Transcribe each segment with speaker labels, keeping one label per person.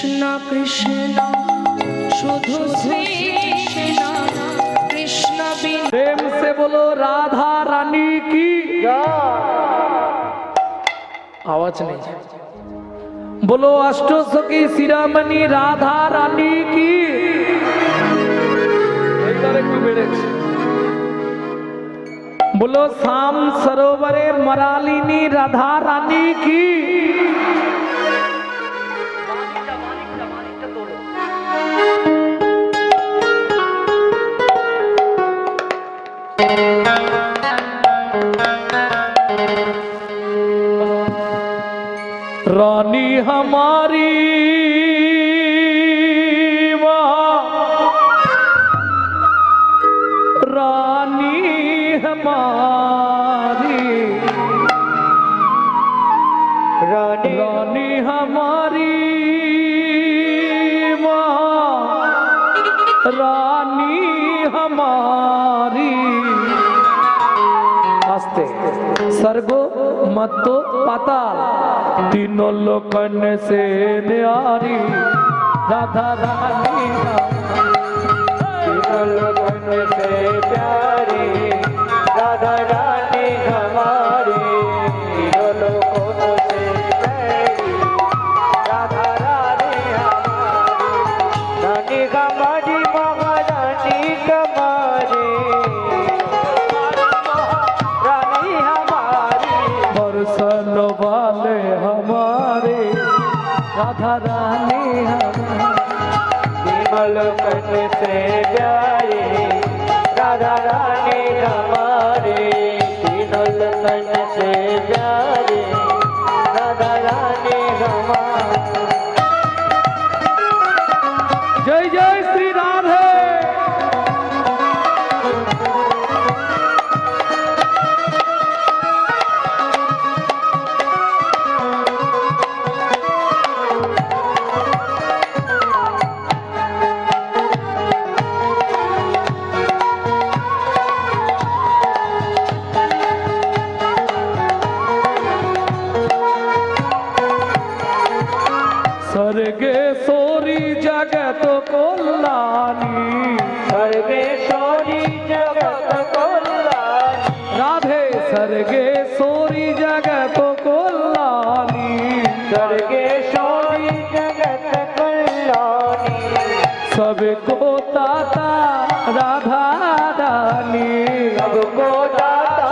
Speaker 1: কৃষ্ণ কৃষ্ণ শুধু শ্রী কৃষ্ণ কৃষ্ণ বিন।
Speaker 2: प्रेम से बोलो राधा रानी की आवाज नहीं। बोलो अष्टसखी शिरोमणि राधा रानी की। একটু বেড়েছে। बोलो श्याम सरोवरे मरालिनी राधा रानी की। रानी हमारी रानी हमारी रानी हमारी रानी हमारी। आस्ते सर्गो मत्तो पाताल तीनों लोकन से न्यारी राधा रानी। तीनों लोकन से प्यारी राधा रानी हमारी। तीनों लोकन से प्यारी राधा रानी हमारी। रानी हमारी महारानी हमारी रानी हमारी। बरसन वाले हमारे राधा रानी हमारी। लोकन से प्यारे राधा रानी हमारे। तीनों लोकन से प्यारे राधा रानी हमारे। जय जय श्री राधे। सर्गेश्वरी जगत कल्याणी। सर्गेश्वरी जगत कल्याणी राधे। सर्गेश्वरी जगत कल्याणी। सर्गेश्वरी जगत कल्याणी। सबको दाता राधा रानी। सबको दाता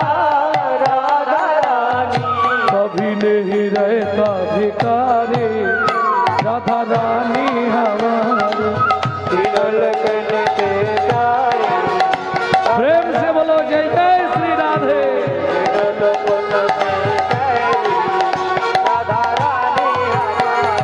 Speaker 2: राधा रानी। कभी नहीं रहता भिखारी राधा रानी हमारी। तीनों लोकन से प्यारी। प्रेम से बोलो जय जय श्री राधे। तीनों लोकन से प्यारी राधा रानी हमारी।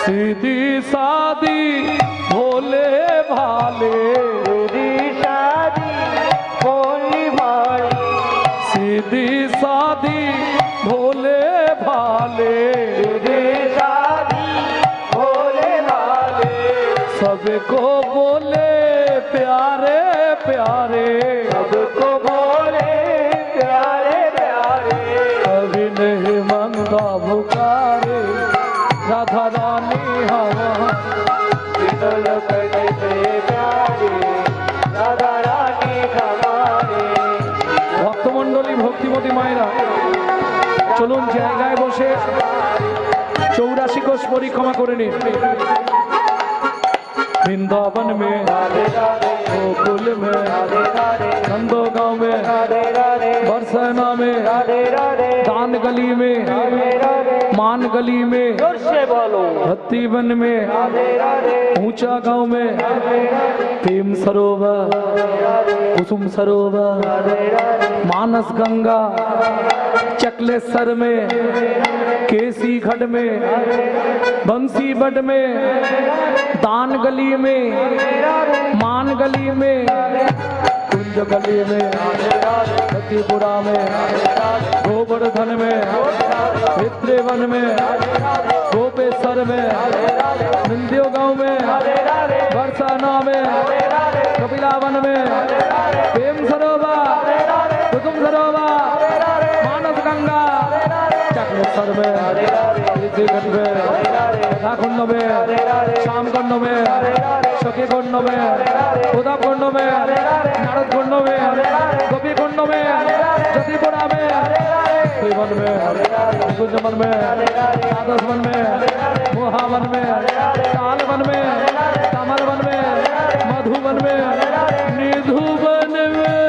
Speaker 2: सीधी सादी भोले भाले। सीधी सादी भोली भाली। सीधी सादी भोले भाले। सीधी सादी भोले भाले। सबको बोले प्यारे प्यारे। सबको बोले प्यारे प्यारे। कभी नहीं मंगा भुकारे राधा रानी हमारी। तीनों लोकन से प्यारी राधा रानी हमारी। ভক্তমণ্ডলী ভক্তিমতী মায়েরা চলুন জায়গায় বসে 84 কোষ পরিক্রমা করে নিন। वृंदावन में गोकुल में नंदोगांव में बरसाना में दान गली में मान गली में भक्तिवन में ऊंचा गांव में प्रेम सरोवर कुसुम सरोवर मानस गंगा चकलेश्वर में केसी खड में, बंसी बड में, दान गली में, मान गली में, कुंज गली में, सतीपुरा में, गोवर्धन में, विद्रेवन में, गोपेश्वर में, निंदियो गांव में, बरसाना में, कपिलावन में, प्रेम सरोवर, कुसुम सरोवर, मानस गंगा, चक्रेश्वर में, ऋषिगढ़ में, कुंड में, श्याम कुंड में, सखी कुंड में, उदा कुंड में, नारद कुंड में, गोपी कुंड में, जतिपुरा में, वन में, कुंजवन में, द्वादश वन में, मोहावन में, ताल वन में, कमल वन में, मधुवन में, निधुवन में।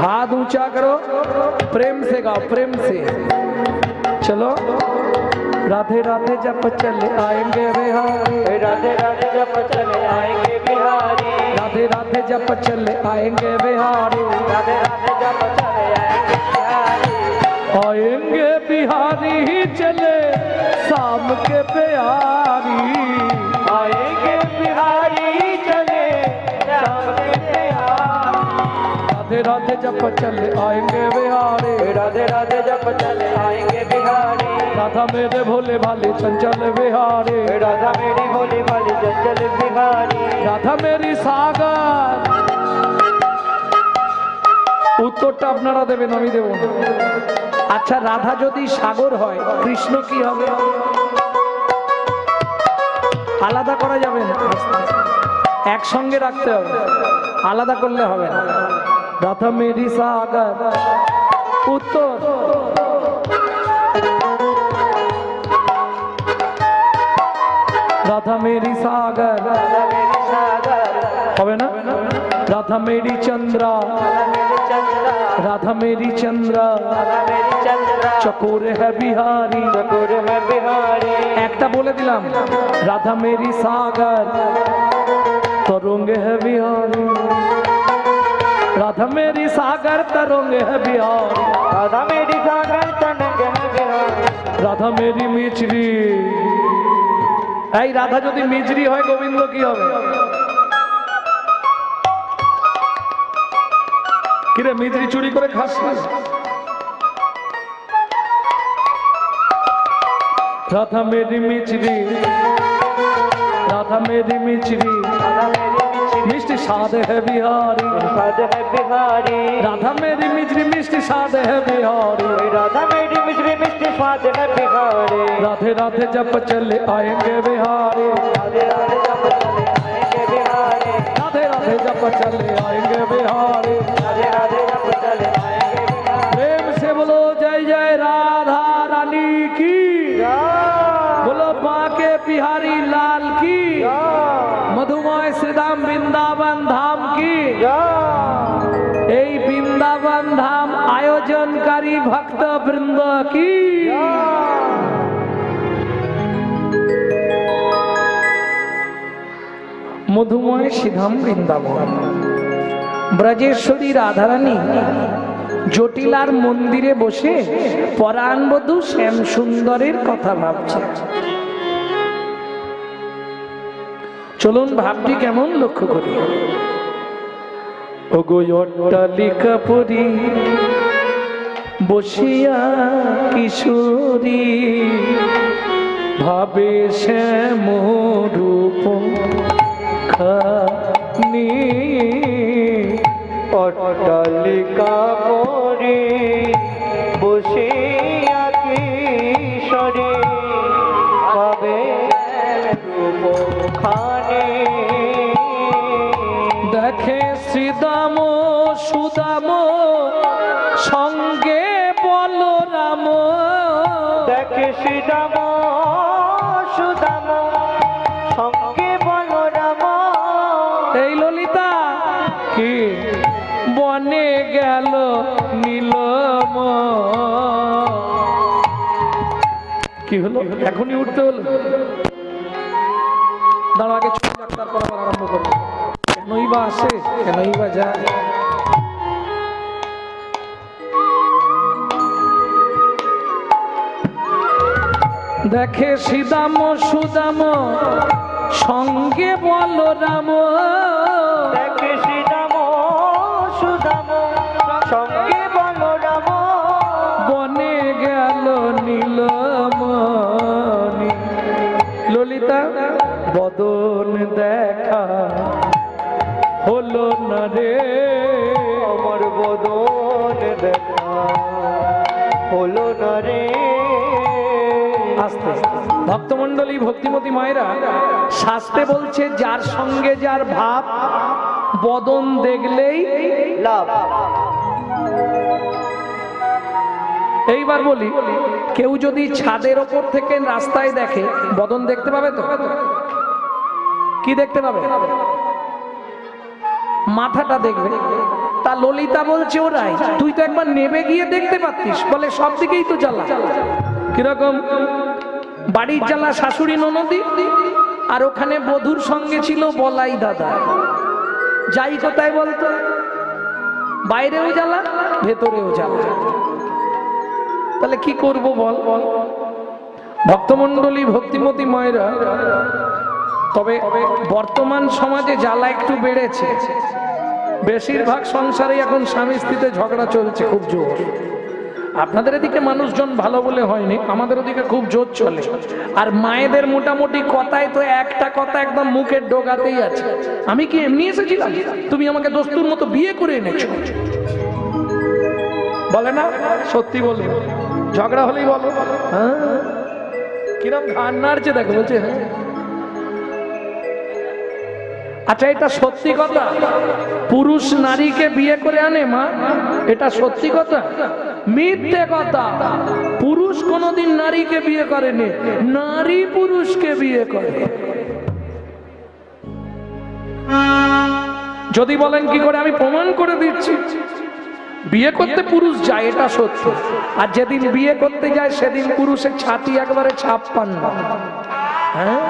Speaker 2: हाथ ऊंचा करो, प्रेम से गाओ, प्रेम से। चलो, राधे राधे जब चले आएंगे बिहारी,
Speaker 3: राधे राधे जब चले आएंगे बिहारी,
Speaker 2: राधे राधे जब चले आएंगे बिहारी,
Speaker 3: राधे राधे जब चले आएंगे बिहारी,
Speaker 2: आएंगे बिहारी ही चले शाम के प्यारी,
Speaker 3: आएंगे बिहारी चले शाम के प्यारी,
Speaker 2: राधे राधे जब चले आएंगे बिहारी,
Speaker 3: राधे राधे जब चले आएंगे बिहारी,
Speaker 2: राधा मेरे भोले भाले चंचल बिहारी,
Speaker 3: राधा मेरी भोली भाली चंचल बिहारी,
Speaker 2: राधा मेरी सागर। উত্তরটা আপনারা দেবেন, আমি দেব না। আচ্ছা, রাধা যদি সাগর হয়, কৃষ্ণ কি হবে? আলাদা করা যাবে না, একসঙ্গে রাখতে হবে, আলাদা করলে হবে না। রাধা মেরি সাগর, উত্তর। রাধা মেরি সাগর,
Speaker 3: राधा मेरी सागर,
Speaker 2: হবে না? রাধা মেরি চন্দ্রা,
Speaker 3: राधा मेरी चंद्रा,
Speaker 2: राधा मेरी चंद्रा,
Speaker 3: राधा मेरी चंद्रा,
Speaker 2: चकोर है बिहारी।
Speaker 3: चकोर है बिहारी,
Speaker 2: একটা বলে দিলাম, রাধা মেরি সাগর, तरंग है बिहारी, राधा मेरी सागर तरंग है बिहारी,
Speaker 3: राधा मेरी सागर तनंग है बिहारी,
Speaker 2: রাধা মেরি মিচরি। এই রাধা যদি মিচরি হয়, গোবিন্দ কি হবে? কিরে, মিচরি চুরি করে খাস না? রাধা মেরি মিচরি, রাধা মেরি মিচরি,
Speaker 3: राधा मेरी मिचरी
Speaker 2: মিষ্টি স্বাদ है बिहारी,
Speaker 3: स्वाद है बिहारी,
Speaker 2: राधा मेरी मिचरी मिष्टि स्वाद है बिहारी,
Speaker 3: राधा मेरी मिचरी मिष्टि स्वाद है बिहारी,
Speaker 2: राधे राधे जब चले आएंगे बिहारी,
Speaker 3: राधे राधे जब चले आएंगे बिहारी,
Speaker 2: राधे राधे जब चले आएंगे बिहारी।
Speaker 3: राधे राधे जब चले आएंगे बिहारी,
Speaker 2: प्रेम से बोलो जय जय राधा रानी की, बोलो बांके बिहारी लाल की, मधुमय श्रीधाम বৃন্দাবন ধাম কি। এই বৃন্দাবন ধাম আয়োজনকারী ভক্তবৃন্দ কি। মধুময় শ্রীধাম বৃন্দাবন, ব্রজেশ্বরী রাধারানী জটিলার মন্দিরে বসে পরাণবধূ শ্যাম সুন্দরের কথা ভাবছে। চলুন ভাবটি কেমন লক্ষ্য করি। ওগো অট্টালিকা পরি বসিয়া কিশোরী, ভাবে শ্যাম রূপ খানি,
Speaker 3: অট্টালিকা পরি বসিয়া কিশোরী, ভাবে রূপ খানি,
Speaker 2: দেখে শ্রীদাম সুদাম সঙ্গে বলরাম,
Speaker 3: দেখে শ্রীদাম সুদাম সঙ্গে বলরাম,
Speaker 2: এই ললিতা কি বনে গেল নীলম, কি হলো এখনই উঠতে হলো? দাঁড়া আগে ছুটি রাখ, তারপর আবার আরম্ভ করবো। কেনই বা আসে, কেনই বা যায়। দেখে সীতাম সুদাম সঙ্গে বলো রাম,
Speaker 3: দেখে সীতাম সুদাম সঙ্গে বলরাম,
Speaker 2: বনে গেল নীলমণি। ললিতা বদন দেখা হলো না রে,
Speaker 3: আমার বদন দেখা হলো না রে।
Speaker 2: আস্তে ভক্তমণ্ডলী ভক্তিমতী মায়েরা শাস্ত্রে বলছে যার সঙ্গে যার ভাব বদন দেখলেই
Speaker 3: লাভ।
Speaker 2: এইবার বলি, কেউ যদি ছাদের ওপর থেকে রাস্তায় দেখে বদন দেখতে পাবে তো? কি দেখতে পাবে? মাথাটা দেখবে। তা ললিতা বলছে ওরাই, তুই তো একবার নেবে গিয়ে দেখতে পাচ্ছিস। বলে সব দিকেই তো জ্বালা। কিরকম? বাড়ির জ্বালা শাশুড়ি ননদি, আর ওখানে বধূর সঙ্গে ছিল বলাই দাদা। যাই কোথায় বলতো, বাইরেও জ্বালা ভেতরেও জ্বালা। তাহলে কি করব বল? ভক্তমণ্ডলী ভক্তিমতী মায়েরা, তবে বর্তমান সমাজে জ্বালা একটু বেড়েছে। বেশিরভাগ সংসারে এখন স্বামী স্ত্রীতে ঝগড়া চলছে খুব জোর। আপনাদের এদিকে মানুষজন ভালো বলে হয়নি, আমাদের ওদিকে খুব জোর চলে। আর মায়েদের মোটামুটি কথায় তো একটা কথা একদম মুখের ডোগাতেই আছে, আমি কি এমনি এসেছিলাম, তুমি আমাকে দস্তুর মতো বিয়ে করে এনেছো। বলে না? সত্যি বলবে, ঝগড়া হলেই বলো হ্যাঁ। কিরম ঘাড় নাড়ছে দেখো, বলছে হ্যাঁ। আচ্ছা এটা সত্যি কথা? পুরুষ নারীকে বিয়ে করে আনে মা, এটা সত্যি কথা? মিথ্যে কথা। পুরুষ কোনোদিন নারীকে বিয়ে করেনি, নারী পুরুষকে বিয়ে করে। যদি বলেন কি করে, আমি প্রমাণ করে দিচ্ছি। বিয়ে করতে পুরুষ যায়, এটা সত্য। আর যেদিন বিয়ে করতে যায় সেদিন পুরুষের ছাতি একবারে 56। হ্যাঁ,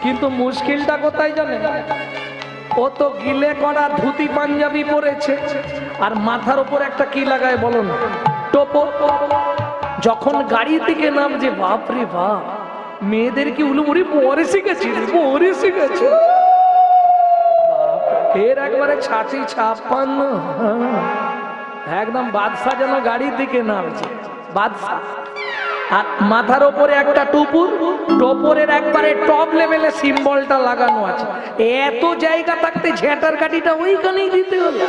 Speaker 2: কিন্তু মুশকিলটা কোথায় জানে? ও তো গিলে করা ধুতি পাঞ্জাবি পরেছে, আর মাথার উপর একটা কি লাগায় বলো না, টোপো। যখন গাড়ি থেকে নামছে, বাপরে বাপ, মেয়েদের কি উলুমুড়ি পরে শিখেছি, পরে শিখেছে। এর একবারে 56, একদম বাদশা যেন গাড়ির দিকে নামছে, বাদশা। আর মাথার ওপরে একটা টুপুর, টোপরের একবারে টপ লেভেলে সিম্বলটা লাগানো আছে। এত জায়গা থাকতে ঝেঁটার কাঠিটা ওইখানেই দিতে হলো।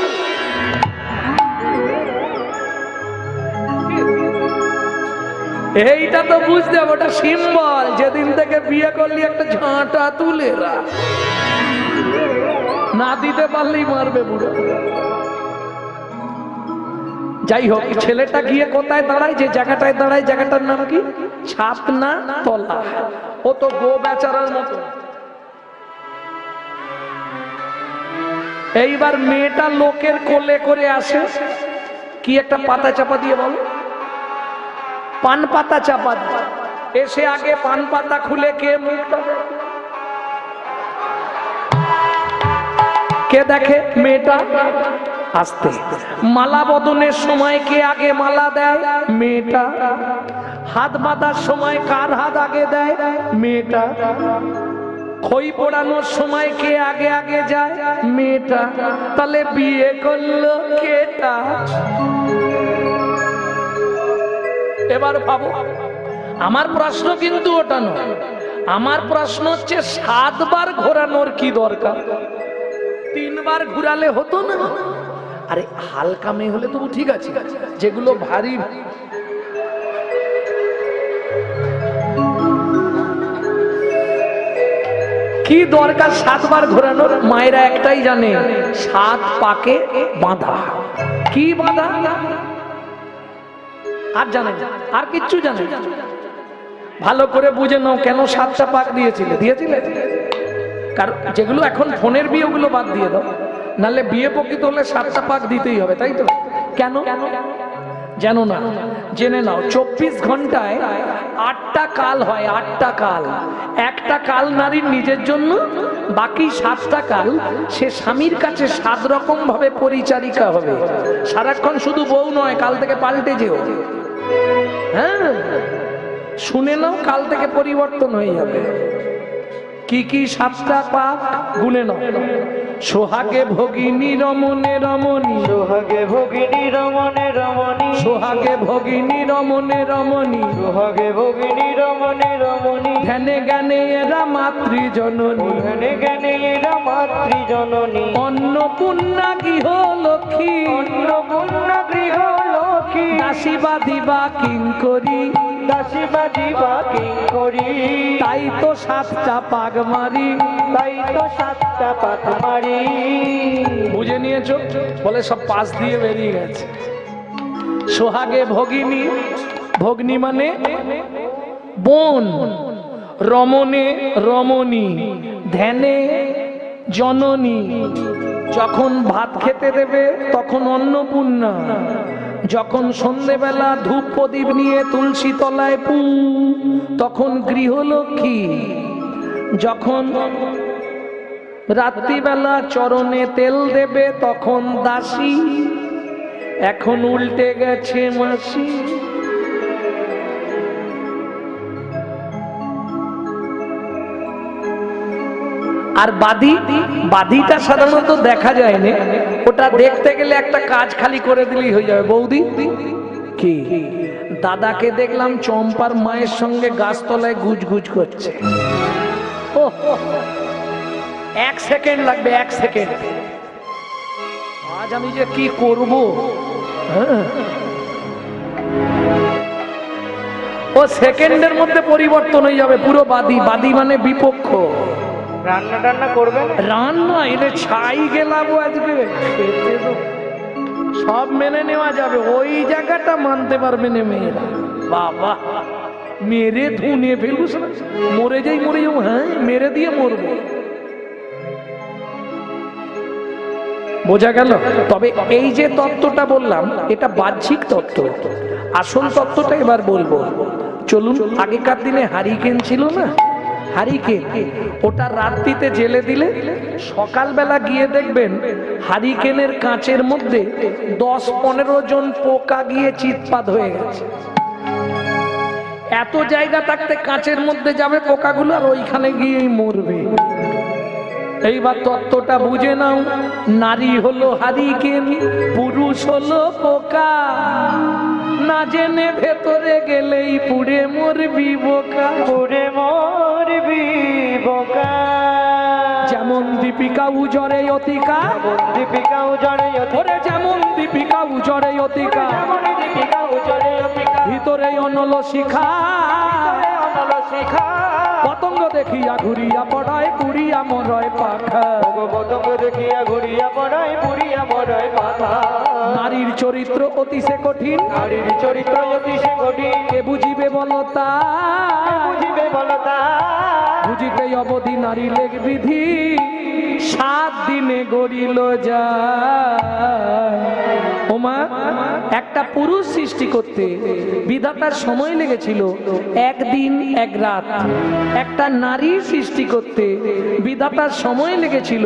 Speaker 2: এইটা তো বুঝতে হবে, ওটা সিম্বল। যেদিন থেকে বিয়ে করলি একটা ঝাঁটা তুলে রাখ, না দিতে পারলেই মারবে বুড়ো। যাই হোক, ছেলেটা গিয়ে কোথায় দাঁড়ায়, যে জায়গাটায় দাঁড়ায় জায়গাটার নাম কি? ছাতনা তলা। ও তো গো বেচারার মতো। এইবার মেয়েটা লোকের কোলে করে আসে, কি একটা পাতা চাপা দিয়ে বলো, পান পাতা চাপা দিয়ে এসে আগে পান পাতা খুলে কে মুখটা কে দেখে? মেয়েটা। আসতে মালা বদনের সময় কে আগে মালা দেয়? মেয়েটা। হাত বাঁধার সময় কার হাত আগে দেয়? মেয়েটা। খই পোড়ানোর সময় কে আগে আগে যায়? মেয়েটা। তাহলে বিয়ে করলো কেটা? এবার ভাবো, আমার প্রশ্ন কিন্তু ওটা নয়। আমার প্রশ্ন হচ্ছে 7 বার ঘোরানোর কি দরকার? 3 বার ঘুরালে হতো না? আরে হালকা মেয়ে হলে তবু ঠিক আছে, যেগুলো ভারী কি দরকার 7 বার ঘোরানোর? মায়েরা একটাই জানে, 7 পাকে বাঁধা। কি বাঁধা? আর জানে, আর কিচ্ছু জানে? ভালো করে বুঝে নাও, কেন 7টা পাক দিয়েছিলে? কারণ যেগুলো এখন ফোনের বিয়ে ওগুলো বাদ দিয়ে দাও, নাহলে বিয়ে প্রকৃত হলে 7টা পাক দিতেই হবে, তাই তো? কেন জানো না? জেনে নাও, 24 ঘন্টায় 8টা কাল হয়, 8টা কাল। একটা কাল নারীর নিজের জন্য, বাকি 7টা কাল সে স্বামীর কাছে 7 রকম ভাবে পরিচারিকা হবে। সারাক্ষণ শুধু বউ নয়, কাল থেকে পাল্টে যেও। হ্যাঁ, শুনে নাও, কাল থেকে পরিবর্তন হয়ে যাবে। কি কি 7টা পাক গুনে নাও। সোহাগে ভগিনী রমণে রমণী,
Speaker 3: সোহাগে ভগিনী রমণে রমণী,
Speaker 2: সোহাগে ভগিনী রমণে রমণী,
Speaker 3: সোহাগে ভগিনী রমণে রমণী,
Speaker 2: ধ্যানে জ্ঞানে এরা মাতৃজননী,
Speaker 3: ধ্যানে জ্ঞানে এরা মাতৃজননী,
Speaker 2: অন্নপূর্ণা গৃহ লক্ষ্মী,
Speaker 3: অন্নপূর্ণা গৃহ লক্ষ্মী,
Speaker 2: দাসী বাধিবা কিঙ্করী,
Speaker 3: দাসী বাজিবা কিঙ্করী,
Speaker 2: তাই তো 7টা পাক মারি।
Speaker 3: তাই তো 7টা পাক মারি।
Speaker 2: বুঝে নিয়েছো? বলে সব পাশ দিয়ে বেরিয়ে গেছে। সোহাগে ভগিনী, ভগ্নী মানে বোন, রমণে রমণী, ধ্যানে জননী। যখন ভাত খেতে দেবে তখন অন্নপূর্ণা, যখন সন্ধেবেলা ধূপ প্রদীপ নিয়ে তুলসী তলায় পু তখন গৃহলক্ষ্মী, যখন রাত্রিবেলা চরণে তেল দেবে তখন দাসী, এখন উল্টে গেছে মাসি। আর বাদী, বাদীটা সাধারণত দেখা যায় না, ওটা দেখতে গেলে একটা কাজ খালি করে দিলেই হয়ে যাবে। বৌদি কি, দাদাকে দেখলাম চম্পার মায়ের সঙ্গে গাছতলায় গুজগুজ করছে। ও 1 সেকেন্ড লাগবে, 1 সেকেন্ড। আজ আমি যে কি করব। ও সেকেন্ডের মধ্যে পরিবর্তন হয়ে যাবে পুরো। বাদী, বাদী মানে বিপক্ষ।
Speaker 3: রান্না টান্না করবেন?
Speaker 2: রান্না এলে ছাই গেলাবো আজকে, সব মেনে নেওয়া যাবে, ওই জায়গাটা মানতে পারবে না মেয়েরা। বাবা মেরে ধুনে ফেলুস, মরে যাই মরে যাবো। হ্যাঁ, মেরে দিয়ে মরবো। বোঝা গেল? তবে এই যে তত্ত্বটা বললাম এটা বাহ্যিক তত্ত্ব, আসল তত্ত্বটা এবার বলবো। চলুন, আগেকার দিনে হারিকেন ছিল না, হারিকেন, ওটা রাত্রিতে জেলে দিলে সকালবেলা গিয়ে দেখবেন হারিকেনের কাঁচের মধ্যে 10-15 জন পোকা গিয়ে চিৎপাত হয়ে গেছে। এত জায়গা থাকতে কাঁচের মধ্যে যাবে পোকাগুলো আর ওইখানে গিয়েই মরবে। এইবার তত্ত্বটা বুঝে নাও, নারী হলো হারিকেন, পুরুষ হলো পোকা, না জেনে ভেতরে গেলেই পুড়ে মরবি বোকা,
Speaker 3: পুড়ে মরবি বোকা।
Speaker 2: যেমন দীপিকা উজরে অতিকা,
Speaker 3: দীপিকা উজরে
Speaker 2: ওরে যেমন দীপিকা উজরে অতিকা,
Speaker 3: দীপিকা উজরে
Speaker 2: ভিতরে অনল শিখা,
Speaker 3: অনল শিখা,
Speaker 2: পতঙ্গ দেখিয়া ঘুরিয়া পড়ায় পুড়িয়া মরয় পাখা,
Speaker 3: পতঙ্গ দেখিয়া ঘুরিয়া পড়ায় পুড়িয়া মরয় পাখা।
Speaker 2: নারীর চরিত্র অতিশে কঠিন,
Speaker 3: নারীর চরিত্র অতিশে কঠিন,
Speaker 2: কে বুঝিবে বলতা,
Speaker 3: বুঝিবে বলতা,
Speaker 2: বুঝিতে অবধি নারী লেগ বিধি, 7 দিনে গড়িল যায়। ওমা, একটা পুরুষ সৃষ্টি করতে বিধাতার সময় লেগেছিল 1 দিন 1 রাত, একটা নারী সৃষ্টি করতে বিধাতার সময় লেগেছিল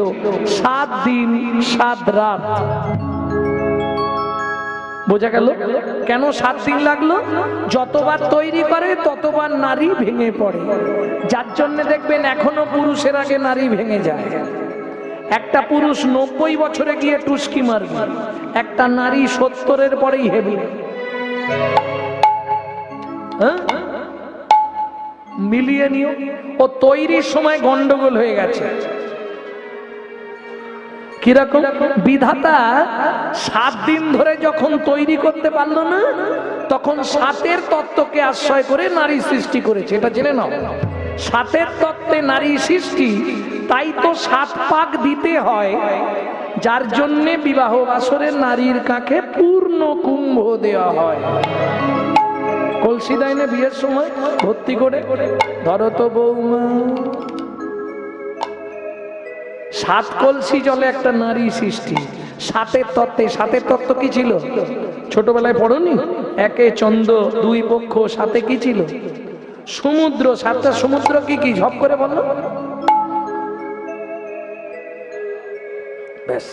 Speaker 2: 7 দিন 7 রাত। বোঝা গেল কেন 7 দিন লাগলো? যতবার তৈরি করে ততবার নারী ভেঙে পড়ে, যার জন্য দেখবেন এখনো পুরুষের আগে নারী ভেঙে যায়। একটা পুরুষ 90 বছরে গিয়ে টুসকি মারবে, একটা নারী 70-এর পরেই হেবি। মিলিয়ে নিও, ও তৈরির সময় গন্ডগোল হয়ে গেছে। কিরকম? বিধাতা 7 দিন ধরে যখন তৈরি করতে পারলো না, তখন 7-এর তত্ত্বকে আশ্রয় করে নারী সৃষ্টি করেছে। এটা জেনে নাও, 7-এর তত্ত্বে নারী সৃষ্টি, তাই তো 7 পাক দিতে হয়, যার জন্যে বিবাহ বাসরে নারীর কাছে পূর্ণ কুম্ভ দেওয়া হয়। কলসি দেয় না বিয়ের সময় ভর্তি করে, ধরো তো বৌমা, সাত কলসি জলে একটা নারী সৃষ্টি, সাতের তত্ত্বে। সাতের তত্ত্ব কি ছিল ছোটবেলায় পড়োনি? একে চন্দ্র, দুই পক্ষ, সাথে কি ছিল? সমুদ্র। সাতটা সমুদ্র কি কি ঝপ করে বললো? ব্যাস।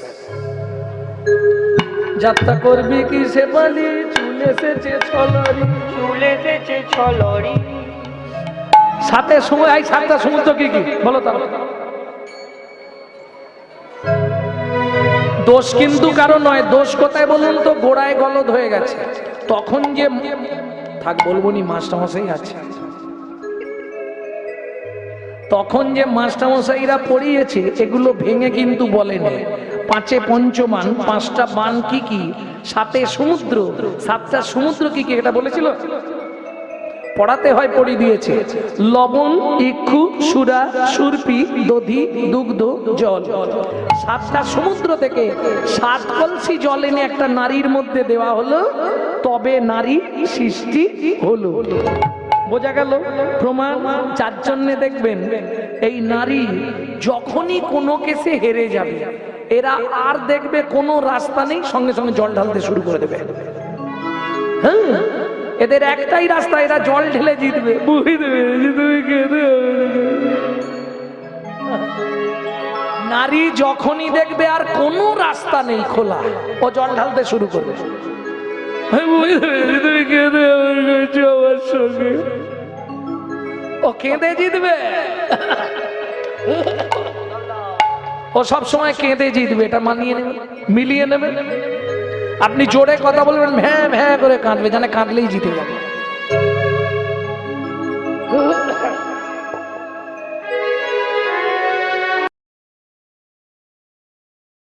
Speaker 2: যাত্রা করবি কি সে বলি, চুল এসেছে ছলরি,
Speaker 3: চুল এসেছে ছলরি।
Speaker 2: সাথে সময়। এই সাতটা সমুদ্র কি কি বলো তার? দোষ কিন্তু কারো নয়। দোষ কোথায় বলুন তো? গোড়ায় গলদ হয়ে গেছে। তখন যে থাক বলবো নি, মাস্টারমশাই আছে, তখন যে মাস্টারমশাইরা পড়িয়েছে এগুলো ভেঙে কিন্তু বলেনি। পাঁচে পঞ্চবান, পাঁচটা বান কি কি, সাথে সমুদ্র, সাতটা সমুদ্র কি কি এটা বলেছিল? পড়াতে হয়, পড়িয়ে দিয়েছে। লবণ, ইক্ষু, সুরা, সুরপি, দধি, দুগ্ধ, জল। সাতটা সমুদ্র থেকে সাত কলসি জল এনে একটা নারীর মধ্যে দেওয়া হলো, তবে নারী সৃষ্টি হলো। বোঝা গেল? প্রমাণ যার জন্যে দেখবেন এই নারী যখনই কোনো কেসে হেরে যাবে, এরা আর দেখবে কোনো রাস্তা নেই, সঙ্গে সঙ্গে জল ঢালতে শুরু করে দেবে। হ্যাঁ, এদের একটাই রাস্তা, এরা জল ঢেলে জিতবে। নারী যখনই দেখবে আর কোনো রাস্তা নেই খোলা, ও জল ঢালতে শুরু করবে। ও কেঁদে জিতবে, ও সব সময় কেঁদে জিতবে, এটা মানিয়ে নেবে, মিলিয়ে নেবে। আপনি জোরে কথা বলবেন, ভ্যাঁ ভ্যাঁ করে কাঁদবে, জানে কাঁদলেই জিতে যাবে।